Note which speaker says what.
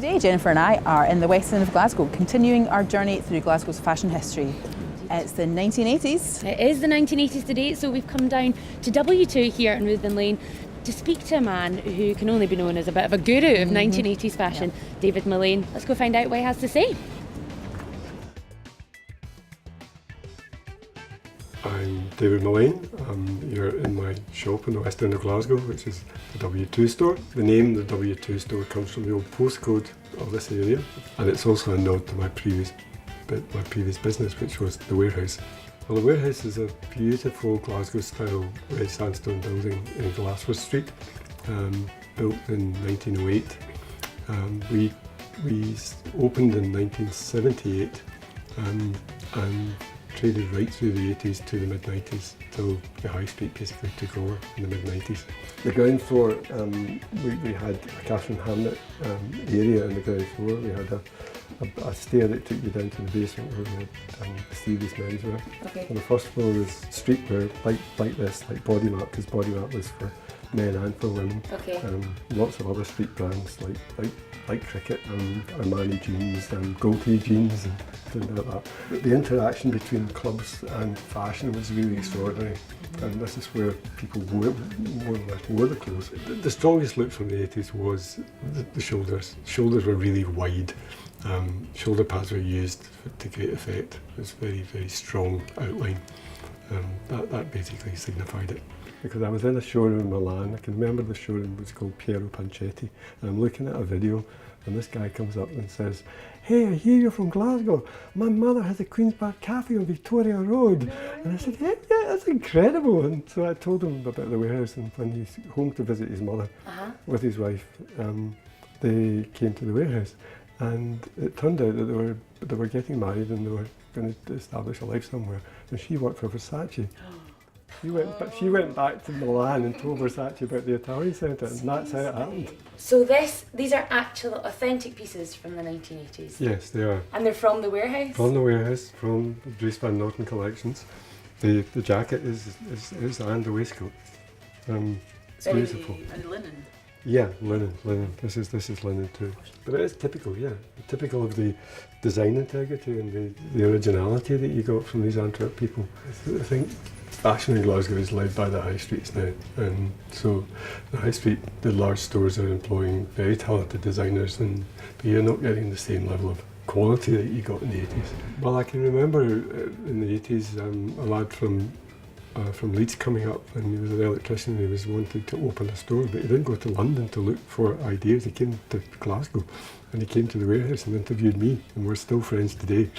Speaker 1: Today Jennifer and I are in the West End of Glasgow, continuing our journey through Glasgow's fashion history. It's the 1980s.
Speaker 2: It is the 1980s today, so we've come down to W2 here in David Mullane to speak to a man who can only be known as a bit of a guru of 1980s fashion, David Mullane. Let's go find out what he has to say.
Speaker 3: I'm David Mullane. You're in my shop in the West End of Glasgow, which is the W2 store. The name of the W2 store comes from the old postcode of this area, and it's also a nod to my previous business, which was the warehouse. Well, the warehouse is a beautiful Glasgow-style red sandstone building in Glasgow Street, built in 1908. We opened in 1978 and traded right through the 80s to the mid-90s till the high street basically took over in the mid-90s. The ground floor, we had a Catherine Hamnet area on the ground floor. We had a stair that took you down to the basement where we had Stevie's menswear. Okay. And the first floor was streetwear like this, like Bodymart, because Bodymart was for men and for women.
Speaker 2: Okay.
Speaker 3: Lots of other street brands like Cricket and Armani jeans and Goatee jeans and things like that. But the interaction between clubs and fashion was really extraordinary, and this is where people more or less wore the clothes. The strongest look from the 80s was the shoulders. Shoulders were really wide. Shoulder pads were used to great effect. It was very, very strong outline. That basically signified it. Because I was in a showroom in Milan. I can remember the showroom was called Piero Pancetti, and I'm looking at a video, and this guy comes up and says, "Hey, I hear you're from Glasgow. My mother has a Queen's Park Cafe on Victoria Road." And I said, "Hey, yeah, that's incredible." And so I told him about the warehouse, and when he's home to visit his mother with his wife, they came to the warehouse. And it turned out that they were getting married and they were going to establish a life somewhere. And she worked for Versace. She went back to Milan and told Versace about the Italian Centre, and that's how it happened.
Speaker 2: So these are actual authentic pieces from the 1980s?
Speaker 3: Yes, they are.
Speaker 2: And they're from the warehouse? From
Speaker 3: the warehouse, from the Dries Van Noten collections. The jacket is and the waistcoat. It's beautiful.
Speaker 1: And linen.
Speaker 3: Yeah, linen. This is linen too. But it is typical, yeah. Typical of the design integrity and the originality that you got from these Antwerp people. I think fashion in Glasgow is led by the high streets now. And so the high street, the large stores are employing very talented designers, but you're not getting the same level of quality that you got in the 80s. Well, I can remember in the 80s a lad from Leeds coming up, and he was an electrician. He was wanting to open a store, but he didn't go to London to look for ideas. He came to Glasgow, and he came to the warehouse and interviewed me, and we're still friends today.